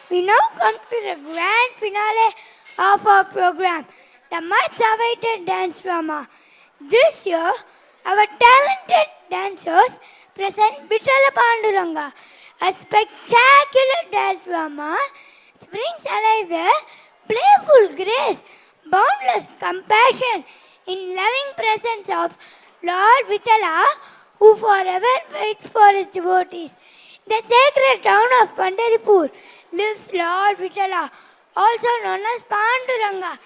We now come to the grand finale of our program, the much-awaited dance drama. This year, our talented dancers present Vitala Panduranga, a spectacular dance drama which brings alive the playful grace, boundless compassion, in loving presence of Lord Vitala, who forever waits for his devotees. In the sacred town of Pandharipur lives Lord Vitala, also known as Panduranga,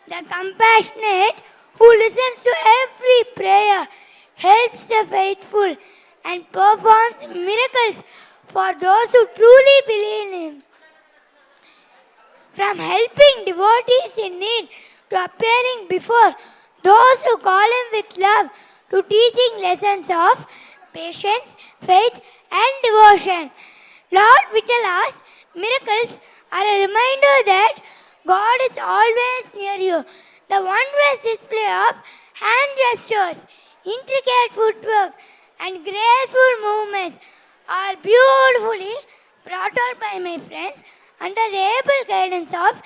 the compassionate who listens to every prayer, helps the faithful, and performs miracles for those who truly believe in him. From helping devotees in need to appearing before those who call him with love, to teaching lessons of patience, faith, and devotion. Lord Vitala's miracles are a reminder that God is always near you. The wondrous display of hand gestures, intricate footwork, and graceful movements are beautifully brought out by my friends under the able guidance of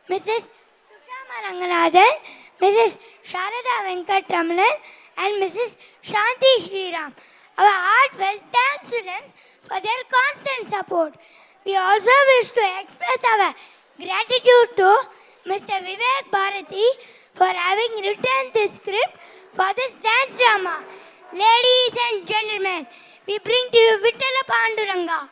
Mrs. Sushama Ranganathan, Mrs. Sharada Venkatramanan, and Mrs. Shanti Sriram. Our heartfelt thanks to them for their constant support. We also wish to express our gratitude to Mr. Vivek Bharati for having written this script for this dance drama. Ladies and gentlemen, we bring to you Vitala Panduranga.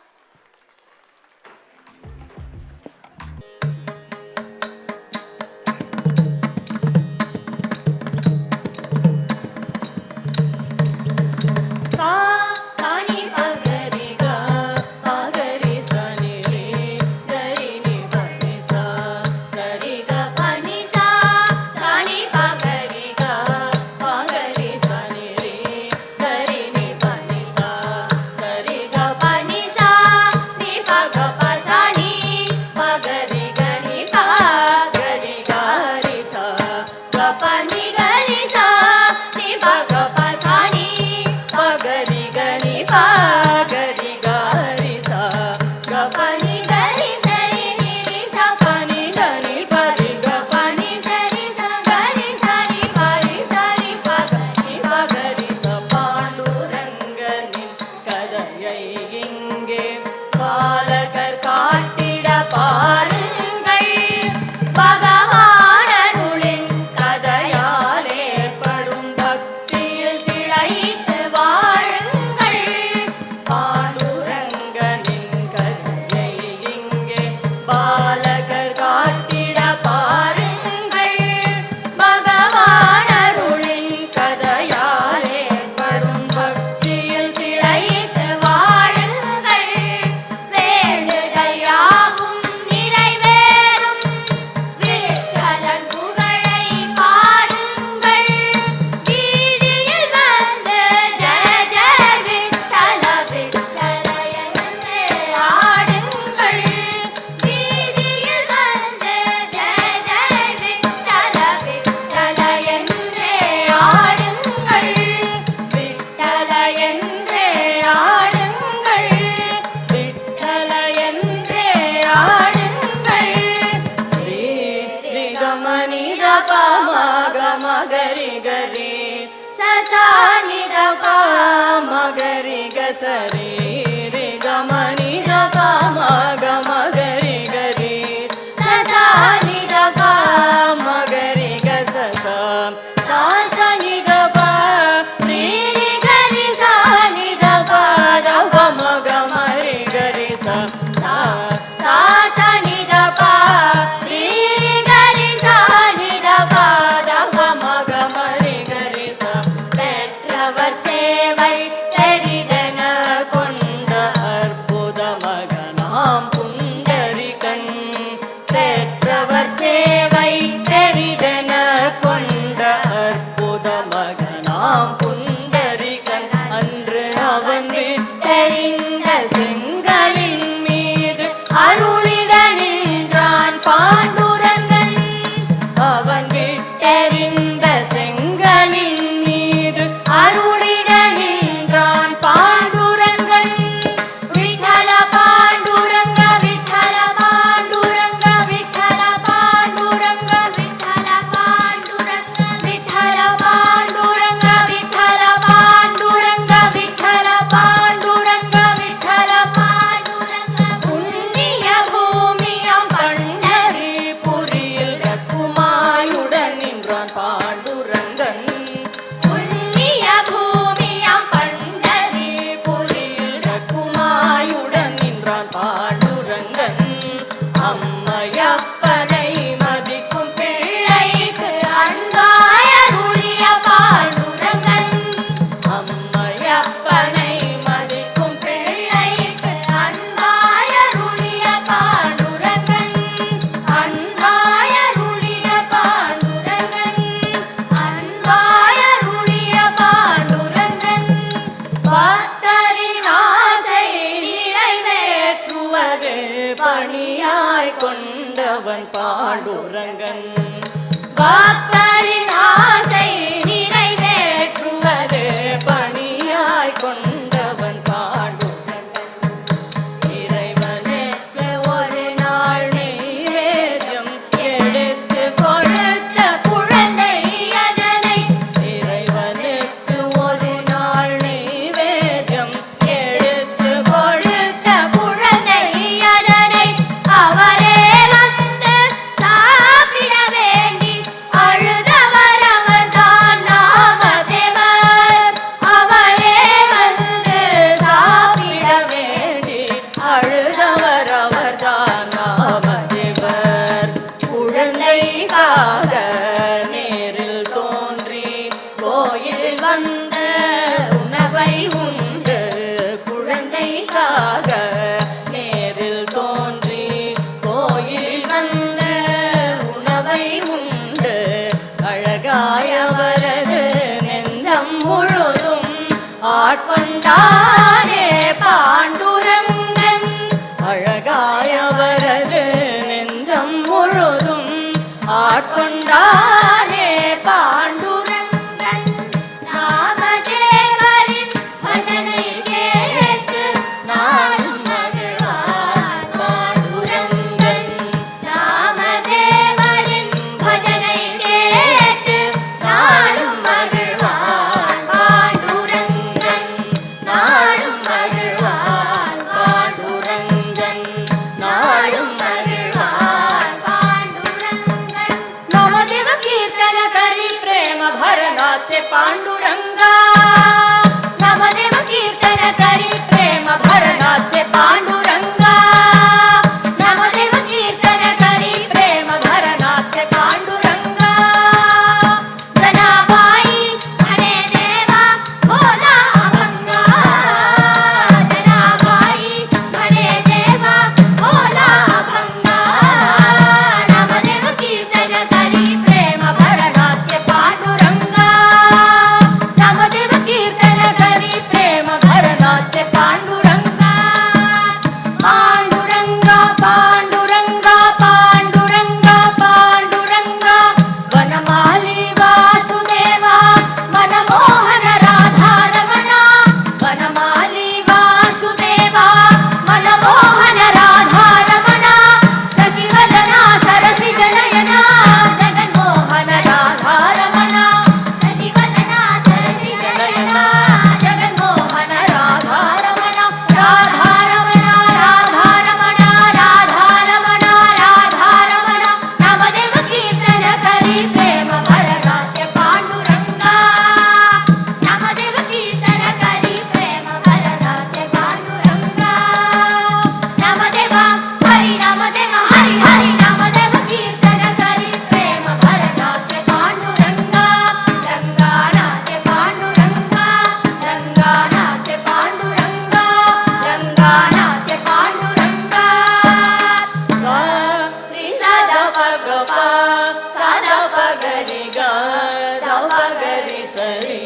Peridana பணியாய் கொண்டவன் பாண்டுரங்கன் பக்தரின் ஆசை நிறைவேற்றுவது பணியாய் கொண்டவன் பாண்டுரங்கன் இறைவனுக்கு ஒரு நாள் நெய்வேத்தியம் எடுத்து கொடுத்த குழந்தை அதனை இறைவனுக்கு ஒரு நாள் நெய்வேத்தியம் எடுத்து கொடுத்த குழந்தை அதனை அவரே வந்து சாப்பிட வேண்டி அழுதவர் அவர்தான் நாமதேவர் அவரே வந்து சாப்பிட வேண்டி அழுதவர் அவர்தான் நாமதேவர் குழந்தைக்காக நேரில் தோன்றி கோயில் வந்த உணவை உண்டு குழந்தைக்காக நேரில் தோன்றி கோயில் வந்த உணவை உண்டு அழகாயவரது நெஞ்சம் முழுதும் ஆட்கொண்டானே பாண்டுரங்கன் அழகாயவரது நெஞ்சம் முழுதும் ஆட்கொண்டானே பாண்டுரங்கன் நாமதேவரின் பஜனை கேட்டு நானும் மகிழ்வான் பாண்டுரங்கன் நாமதேவரின் பஜனை கேட்டு நானும் மகிழ்வான் பாண்டுரங்கன் நாடும் மகிழ்வான் பாண்டுரங்கன் நாடும் மகிழ்வான் பாண்டுரங்கன் நாமदेவ கீர்த்தன கரி प्रेम भरनाचे पांडुरंगा नामदेव कीर्तन करी प्रेम भरनाचे पांडुरंगा नामदेव कीर्तन करी प्रेम भरनाचे पांडुरंगा जनाबाई म्हणे देवा बोला अभंगा जनाबाई म्हणे देवा बोला अभंगा नामदेव कीर्तन करी प्रेम भरनाचे पांडुरंगा नामदेव कीर्तन करी प्रेम भरनाचे पांडुरंगा पांडुरंगा पांडुरंगा पांडुरंगा पांडुरंगा वनमाली वासुदेवा मनमोहन राधारमणा वनमाली वासुदेवा मनमोहन राधारमणा शशिवदना सरसिजनयना जगन्मोहन राधारमणा शशिवदना सरसिजनयना जगन्मोहन राधारमणा राधारमणा राधारमणा राधारमणा राधारमणा नामदेव कीर्तन करी प्रेम भरनाचे पांडुरंगा नामदेव कीर्तन करी प्रेम भरनाचे पांडुरंगा नामदेवा हरी नामदेवा हरी हरी नामदेव कीर्तन करी प्रेम भरनाचे पांडुरंगा रंगानाचे पांडुरंगा रंगानाचे पांडुरंगा रंगानाचे पांडुरंगा री साधा पग पा साधा पग रे ग धा पग रे सरी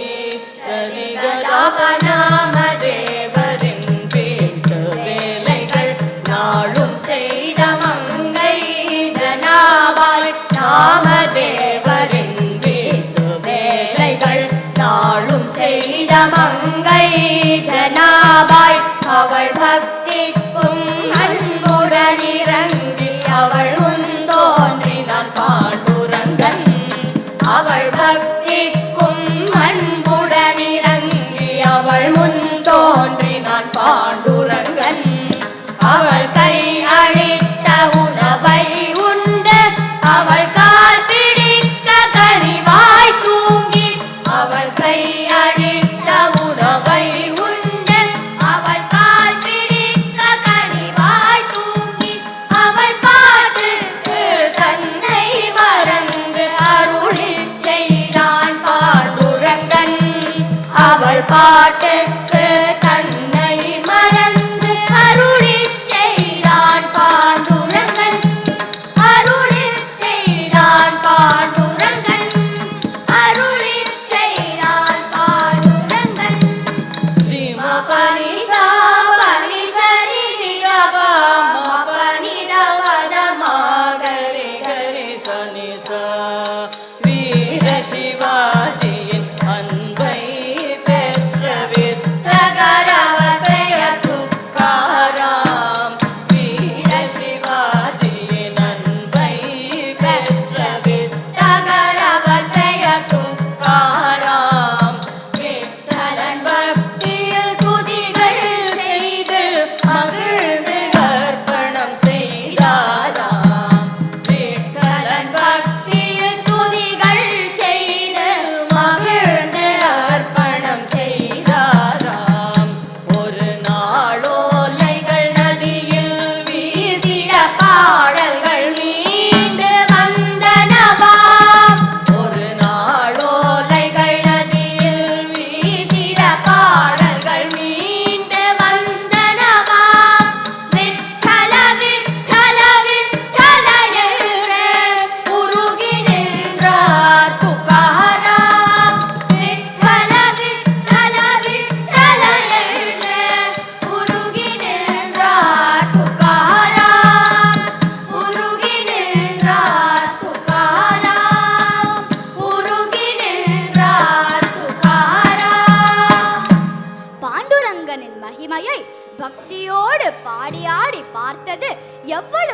सरी ग धा प நாமதேவரின் வீட்டு வேலைகள் நாளும் செய்த மங்கை ஜனாபாய் நாமதேவரின் வீட்டு வேலைகள் நாளும் செய்த மங்கை ஜனாபாய் அவள் பக்திக்கும் அன்புடன் இறங்கி அவள் முன்தோன்றினான் பாண்டுரங்கன் அவள் பக்திக்கும் அன்புடன் இறங்கி அவள் முன் தோன்றினான் பாண்டுரங்கன் அவள் கை அழித்த உணவை உண்டு அவள் கால் பிடிக்க கனிவாய் தூங்கி அவள் கை அழித்த உணவை உண்டு அவள் கால் பிடிக்க கனிவாய் தூங்கி அவள் பாட்டுக்கு தன்னை மறந்து அருளி செய்தான் பாண்டுரங்கன் அவள் பாட்டுக்கு தன்னை மறந்து அருளி செய்தான் பாண்டுரங்கன் அருளி செய்தான் பாண்டுரங்கன் அருளி செய்தான் பாண்டுரங்கன் ஸ்ரீமா பனி சா பனி சரி நிரப ம பனி ரவத